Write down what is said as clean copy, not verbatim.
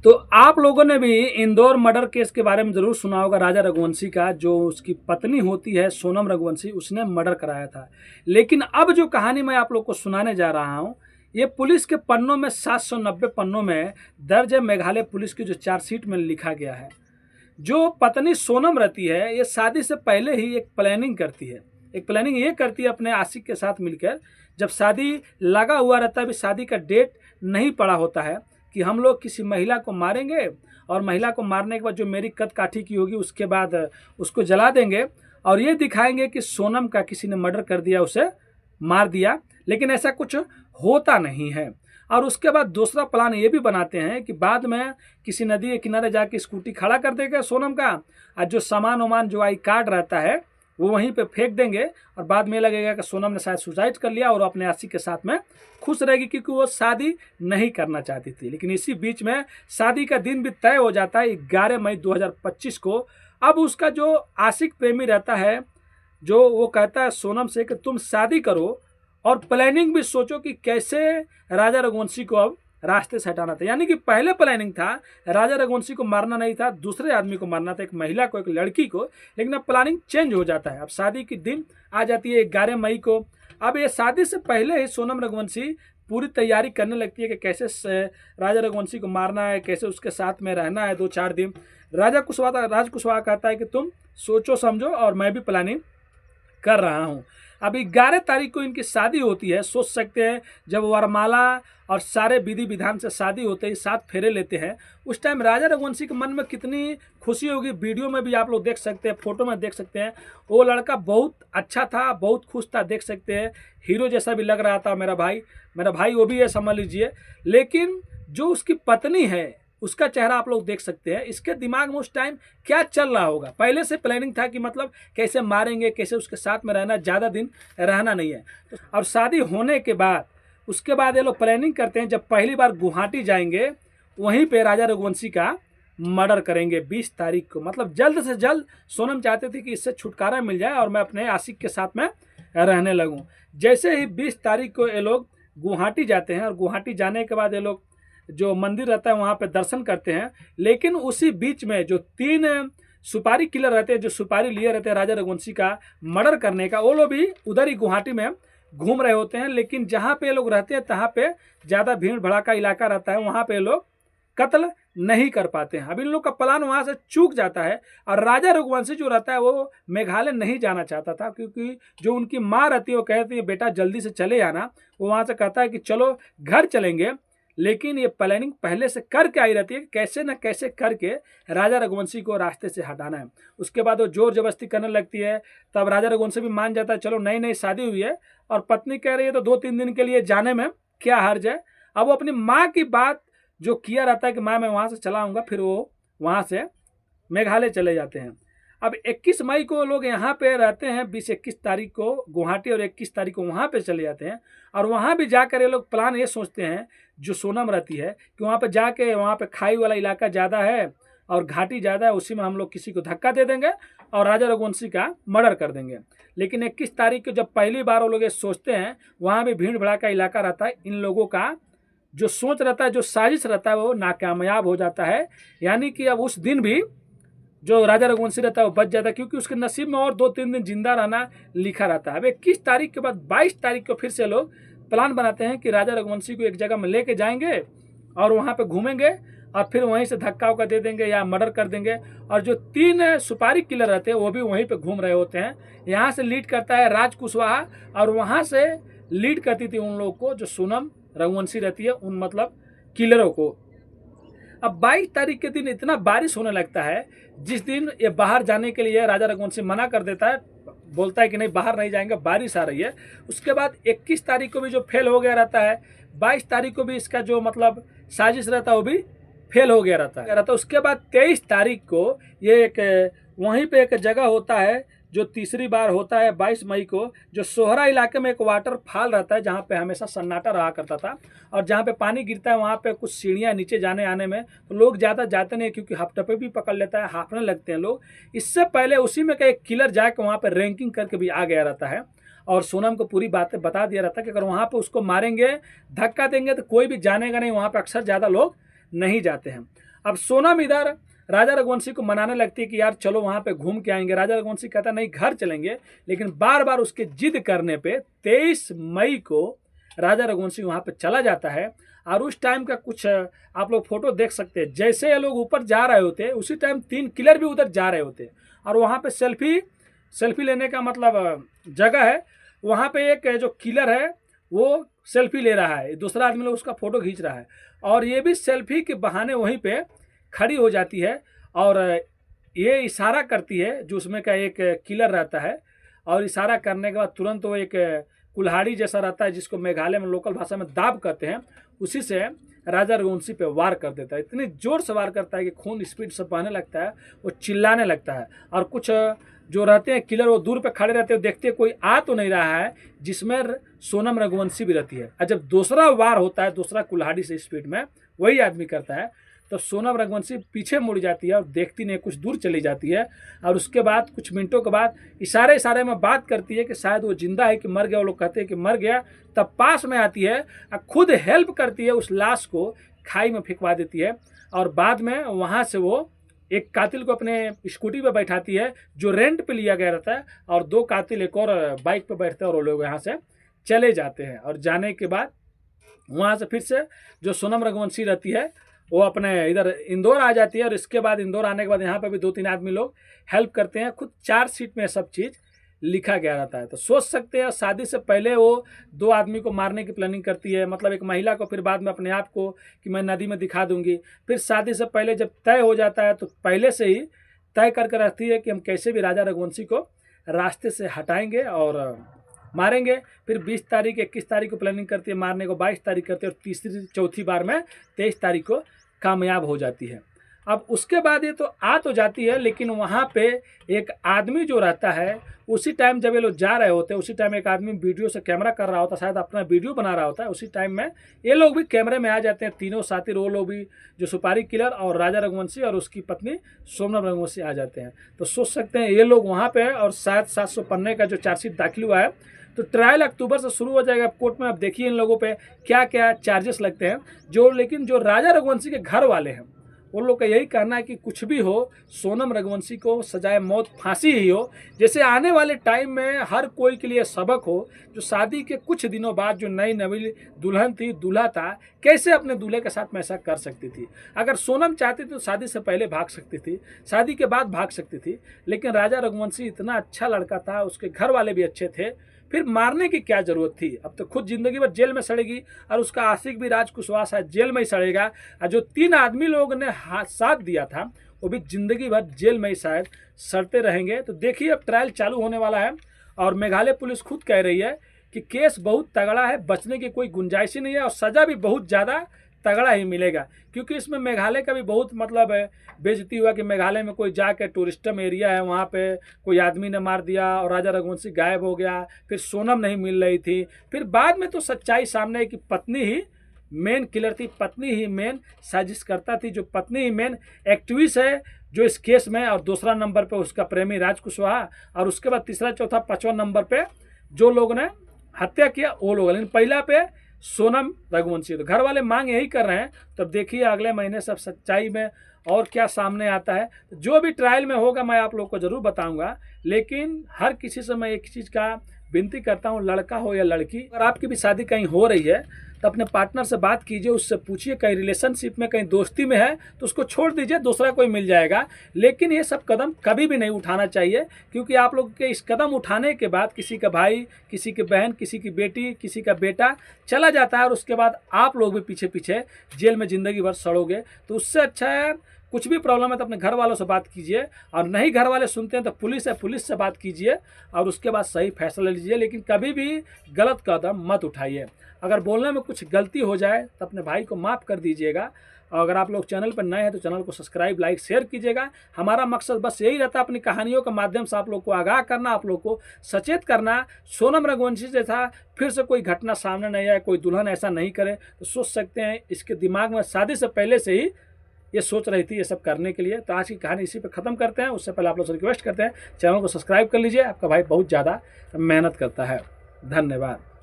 तो आप लोगों ने भी इंदौर मर्डर केस के बारे में ज़रूर सुना होगा। राजा रघुवंशी का, जो उसकी पत्नी होती है सोनम रघुवंशी, उसने मर्डर कराया था। लेकिन अब जो कहानी मैं आप लोग को सुनाने जा रहा हूँ, ये पुलिस के पन्नों में 790 पन्नों में दर्ज है। मेघालय पुलिस की जो चार्जशीट में लिखा गया है। जो पत्नी सोनम रहती है, ये शादी से पहले ही एक प्लानिंग करती है। एक प्लानिंग ये करती है अपने आशिक के साथ मिलकर, जब शादी लगा हुआ रहता है, अभी शादी का डेट नहीं पड़ा होता है, कि हम लोग किसी महिला को मारेंगे और महिला को मारने के बाद जो मेरी कद काठी की होगी उसके बाद उसको जला देंगे और ये दिखाएंगे कि सोनम का किसी ने मर्डर कर दिया, उसे मार दिया। लेकिन ऐसा कुछ होता नहीं है। और उसके बाद दूसरा प्लान ये भी बनाते हैं कि बाद में किसी नदी के किनारे जाके स्कूटी खड़ा कर देगा सोनम का, और जो सामान वामान जो आई कार्ड रहता है वो वहीं पे फेंक देंगे और बाद में लगेगा कि सोनम ने शायद सुसाइड कर लिया और अपने आशिक के साथ में खुश रहेगी, क्योंकि वो शादी नहीं करना चाहती थी। लेकिन इसी बीच में शादी का दिन भी तय हो जाता है 11 मई 2025 को। अब उसका जो आशिक प्रेमी रहता है, जो वो कहता है सोनम से कि तुम शादी करो और प्लानिंग भी सोचो कि कैसे राजा रघुवंशी को अब रास्ते से हटाना था। यानी कि पहले प्लानिंग था राजा रघुवंशी को मारना नहीं था, दूसरे आदमी को मारना था, एक महिला को, एक लड़की को। लेकिन अब प्लानिंग चेंज हो जाता है। अब शादी की दिन आ जाती है 11 मई को। अब ये शादी से पहले ही सोनम रघुवंशी पूरी तैयारी करने लगती है कि कैसे राजा रघुवंशी को मारना है, कैसे उसके साथ में रहना है 2-4 दिन। राज कुशवाहा कहता है कि तुम सोचो समझो और मैं भी प्लानिंग कर रहा हूँ। अब 11 तारीख को इनकी शादी होती है। सोच सकते हैं जब वरमाला और सारे विधि विधान से शादी होते ही 7 फेरे लेते हैं, उस टाइम राजा रघुवंशी के मन में कितनी खुशी होगी। वीडियो में भी आप लोग देख सकते हैं, फोटो में देख सकते हैं। वो लड़का बहुत अच्छा था, बहुत खुश था, देख सकते हैं हीरो जैसा भी लग रहा था। मेरा भाई वो भी है, समझ लीजिए। लेकिन जो उसकी पत्नी है उसका चेहरा आप लोग देख सकते हैं। इसके दिमाग में उस टाइम क्या चल रहा होगा। पहले से प्लानिंग था कि मतलब कैसे मारेंगे, कैसे उसके साथ में रहना, ज़्यादा दिन रहना नहीं है। और शादी होने के बाद उसके बाद ये लोग प्लानिंग करते हैं, जब पहली बार गुवाहाटी जाएंगे वहीं पे राजा रघुवंशी का मर्डर करेंगे 20 तारीख को। मतलब जल्द से जल्द सोनम चाहते थे कि इससे छुटकारा मिल जाए और मैं अपने आशिक के साथ में रहने लगूं। जैसे ही 20 तारीख को ये लोग गुवाहाटी जाते हैं और गुवाहाटी जाने के बाद ये लोग जो मंदिर रहता है वहाँ पे दर्शन करते हैं। लेकिन उसी बीच में जो 3 सुपारी किलर रहते हैं, जो सुपारी लिए रहते हैं राजा रघुवंशी का मर्डर करने का, वो लोग भी उधर ही गुवाहाटी में घूम रहे होते हैं। लेकिन जहाँ पे लोग रहते हैं तहाँ पे ज़्यादा भीड़ भड़ाका इलाका रहता है, वहाँ पे लोग कत्ल नहीं कर पाते हैं। अब इन लोग का प्लान वहाँ से चूक जाता है और राजा रघुवंशी जो रहता है वो मेघालय नहीं जाना चाहता था, क्योंकि जो उनकी माँ रहती है वो कहती है बेटा जल्दी से चले आना। वो वहाँ से कहता है कि चलो घर चलेंगे। लेकिन ये प्लानिंग पहले से करके आई रहती है, कैसे न कैसे करके राजा रघुवंशी को रास्ते से हटाना है। उसके बाद वो जोर जबरदस्ती करने लगती है, तब राजा रघुवंशी भी मान जाता है, चलो नई नई शादी हुई है और पत्नी कह रही है तो 2-3 दिन के लिए जाने में क्या हर्ज है। अब वो अपनी माँ की बात जो किया रहता है कि माँ मैं वहाँ से चला आऊँगा, फिर वो वहाँ से मेघालय चले जाते हैं। अब 21 मई को लोग यहाँ पे रहते हैं, 20-21 तारीख को गुवाहाटी और 21 तारीख को वहाँ पे चले जाते हैं। और वहाँ भी जाकर ये लोग प्लान ये सोचते हैं, जो सोनम रहती है, कि वहाँ पे जाके वहाँ पे खाई वाला इलाका ज़्यादा है और घाटी ज़्यादा है, उसी में हम लोग किसी को धक्का दे देंगे और राजा रघुवंशी का मर्डर कर देंगे। लेकिन 21 तारीख को जब पहली बार वो लोग ये सोचते हैं, वहाँ भी भीड़ भड़ाका इलाका रहता है। इन लोगों का जो सोच रहता है, जो साजिश रहता है, वो नाकामयाब हो जाता है। यानी कि अब उस दिन भी जो राजा रघुवंशी रहता है वो बच जाता है, क्योंकि उसके नसीब में और 2-3 दिन जिंदा रहना लिखा रहता है। अब 21 तारीख के बाद 22 तारीख को फिर से लोग प्लान बनाते हैं कि राजा रघुवंशी को एक जगह में लेके जाएंगे और वहाँ पे घूमेंगे और फिर वहीं से धक्का उक्का दे देंगे या मर्डर कर देंगे। और जो 3 सुपारी किलर रहते हैं वो भी वहीं पे घूम रहे होते हैं। यहाँ से लीड करता है राज कुशवाहा और वहाँ से लीड करती थी उन लोगों को जो सोनम रघुवंशी रहती है, उन मतलब किलरों को। अब 22 तारीख के दिन इतना बारिश होने लगता है, जिस दिन ये बाहर जाने के लिए राजा रघुवंशी मना कर देता है, बोलता है कि नहीं बाहर नहीं जाएंगे, बारिश आ रही है। उसके बाद 21 तारीख को भी जो फेल हो गया रहता है, 22 तारीख को भी इसका जो मतलब साजिश रहता है वो भी फेल हो गया रहता है। उसके बाद 23 तारीख को ये एक वहीं पे एक जगह होता है जो तीसरी बार होता है 22 मई को, जो सोहरा इलाके में एक वाटरफॉल रहता है जहाँ पे हमेशा सन्नाटा रहा करता था। और जहाँ पे पानी गिरता है वहाँ पे कुछ सीढ़ियाँ नीचे जाने आने में तो लोग ज़्यादा जाते नहीं, क्योंकि हफ्टपे भी पकड़ लेता है, हाफने लगते हैं लोग। इससे पहले उसी में का एक किलर जाके वहाँ पर रैंकिंग करके भी आ गया रहता है और सोनम को पूरी बातें बता दिया रहता है कि अगर वहाँ पर उसको मारेंगे, धक्का देंगे तो कोई भी जानेगा नहीं, वहाँ पर अक्सर ज़्यादा लोग नहीं जाते हैं। अब सोनम इधर राजा रघुवंशी को मनाने लगती है कि यार चलो वहाँ पे घूम के आएंगे। राजा रघुवंशी कहता नहीं घर चलेंगे, लेकिन बार बार उसके जिद करने पे 23 मई को राजा रघुवंशी वहाँ पे चला जाता है। और उस टाइम का कुछ आप लोग फोटो देख सकते हैं, जैसे ये लोग ऊपर जा रहे होते उसी टाइम 3 किलर भी उधर जा रहे होते और वहाँ पे सेल्फी लेने का मतलब जगह है। वहाँ पे एक जो किलर है वो सेल्फी ले रहा है, दूसरा आदमी लोग उसका फोटो खींच रहा है और ये भी सेल्फी के बहाने वहीं पे खड़ी हो जाती है और ये इशारा करती है, जो उसमें का एक किलर रहता है, और इशारा करने के बाद तुरंत वो एक कुल्हाड़ी जैसा रहता है जिसको मेघालय में लोकल भाषा में दाब कहते हैं, उसी से राजा रघुवंशी पे वार कर देता है। इतनी जोर से वार करता है कि खून स्पीड से बहने लगता है, वो चिल्लाने लगता है और कुछ जो रहते हैं किलर वो दूर पे खड़े रहते हैं, देखते हैं कोई आ तो नहीं रहा है, जिसमें सोनम रघुवंशी भी रहती है। और जब दूसरा वार होता है, दूसरा कुल्हाड़ी से स्पीड में वही आदमी करता है, तो सोनम रघुवंशी पीछे मुड़ जाती है और देखती नहीं, कुछ दूर चली जाती है और उसके बाद कुछ मिनटों के बाद इशारे में बात करती है कि शायद वो जिंदा है कि मर गया। वो लोग कहते हैं कि मर गया। तब पास में आती है और खुद हेल्प करती है, उस लाश को खाई में फेंकवा देती है और बाद में वहाँ से वो एक कातिल को अपने स्कूटी पे बैठाती है जो रेंट पे लिया गया रहता है, और 2 कातिल एक और बाइक पे बैठते हैं और वो लोग यहाँ से चले जाते हैं। और जाने के बाद वहाँ से फिर से जो सोनम रघुवंशी रहती है वो अपने इधर इंदौर आ जाती है और इसके बाद इंदौर आने के बाद यहाँ पे भी 2-3 आदमी लोग हेल्प करते हैं। खुद चार्जशीट में सब चीज़ लिखा गया रहता है। तो सोच सकते हैं शादी से पहले वो 2 आदमी को मारने की प्लानिंग करती है, मतलब एक महिला को, फिर बाद में अपने आप को कि मैं नदी में दिखा दूंगी। फिर शादी से पहले जब तय हो जाता है तो पहले से ही तय करके रखती है कि हम कैसे भी राजा रघुवंशी को रास्ते से हटाएंगे और मारेंगे। फिर 20 तारीख 21 तारीख को प्लानिंग करती है मारने को, 22 तारीख करती है और तीसरी चौथी बार में 23 तारीख को कामयाब हो जाती है। अब उसके बाद ये तो आ तो जाती है, लेकिन वहाँ पे एक आदमी जो रहता है उसी टाइम जब ये लोग जा रहे होते हैं, उसी टाइम एक आदमी वीडियो से कैमरा कर रहा होता है, शायद अपना वीडियो बना रहा होता है। उसी टाइम में ये लोग भी कैमरे में आ जाते हैं, तीनों साथी वो लोग भी, जो सुपारी किलर और राजा रघुवंशी और उसकी पत्नी सोनम रघुवंशी आ जाते हैं। तो सोच सकते हैं ये लोग वहाँ पे, और शायद 700 पन्ने का जो चार्जशीट दाखिल हुआ है, तो ट्रायल अक्टूबर से शुरू हो जाएगा कोर्ट में। अब देखिए इन लोगों पे क्या क्या चार्जेस लगते हैं। लेकिन जो राजा रघुवंशी के घर वाले हैं उन लोग का यही कहना है कि कुछ भी हो, सोनम रघुवंशी को सजाए मौत फांसी ही हो। जैसे आने वाले टाइम में हर कोई के लिए सबक हो, जो शादी के कुछ दिनों बाद जो नई नवी दुल्हन थी, दूल्हा था, कैसे अपने दूल्हे के साथ में ऐसा कर सकती थी। अगर सोनम चाहती थी तो शादी से पहले भाग सकती थी, शादी के बाद भाग सकती थी, लेकिन राजा रघुवंशी इतना अच्छा लड़का था, उसके घर वाले भी अच्छे थे, फिर मारने की क्या जरूरत थी। अब तो खुद जिंदगी भर जेल में सड़ेगी और उसका आशिक भी राज कुशवाहा शायद जेल में ही सड़ेगा, और जो 3 आदमी लोगों ने साथ दिया था वो भी जिंदगी भर जेल में ही शायद सड़ते रहेंगे। तो देखिए अब ट्रायल चालू होने वाला है और मेघालय पुलिस खुद कह रही है कि केस बहुत तगड़ा है, बचने की कोई गुंजाइश ही नहीं है और सज़ा भी बहुत ज़्यादा तगड़ा ही मिलेगा, क्योंकि इसमें मेघालय का भी बहुत मतलब बेइज्जती हुआ कि मेघालय में कोई जाके टूरिस्टम एरिया है, वहाँ पे कोई आदमी ने मार दिया और राजा रघुवंशी गायब हो गया, फिर सोनम नहीं मिल रही थी। फिर बाद में तो सच्चाई सामने है कि पत्नी ही मेन किलर थी, पत्नी ही मेन साजिशकर्ता थी, जो पत्नी ही मेन एक्टिविस्ट है जो इस केस में, और दूसरा नंबर पे उसका प्रेमी राज कुशवाहा, और उसके बाद तीसरा चौथा 5वां नंबर पे जो लोग ने हत्या किया वो लोग, लेकिन पहला पे सोनम रघुवंशी। तो घर वाले मांग यही कर रहे हैं। तब देखिए अगले महीने सब सच्चाई में और क्या सामने आता है। जो भी ट्रायल में होगा मैं आप लोग को ज़रूर बताऊंगा, लेकिन हर किसी से मैं एक चीज़ का विनती करता हूँ, लड़का हो या लड़की, अगर आपकी भी शादी कहीं हो रही है तो अपने पार्टनर से बात कीजिए, उससे पूछिए, कहीं रिलेशनशिप में, कहीं दोस्ती में है तो उसको छोड़ दीजिए, दूसरा कोई मिल जाएगा। लेकिन ये सब कदम कभी भी नहीं उठाना चाहिए, क्योंकि आप लोग के इस कदम उठाने के बाद किसी का भाई, किसी की बहन, किसी की बेटी, किसी का बेटा चला जाता है और उसके बाद आप लोग भी पीछे पीछे जेल में ज़िंदगी भर सड़ोगे। तो उससे अच्छा है कुछ भी प्रॉब्लम है तो अपने घर वालों से बात कीजिए, और नहीं घर वाले सुनते हैं तो पुलिस है, पुलिस से बात कीजिए और उसके बाद सही फैसला लीजिए। लेकिन कभी भी गलत कदम मत उठाइए। अगर बोलने में कुछ गलती हो जाए तो अपने भाई को माफ़ कर दीजिएगा। और अगर आप लोग चैनल पर नए हैं तो चैनल को सब्सक्राइब, लाइक, शेयर कीजिएगा। हमारा मकसद बस यही रहता है, अपनी कहानियों के माध्यम से आप लोग को आगाह करना, आप लोग को सचेत करना। सोनम रघुवंशी जैसा फिर से कोई घटना सामने नहीं आए, कोई दुल्हन ऐसा नहीं करे। तो सोच सकते हैं इसके दिमाग में शादी से पहले से ही ये सोच रही थी ये सब करने के लिए। तो आज की कहानी इसी पे ख़त्म करते हैं। उससे पहले आप लोग से रिक्वेस्ट करते हैं चैनल को सब्सक्राइब कर लीजिए, आपका भाई बहुत ज़्यादा मेहनत करता है। धन्यवाद।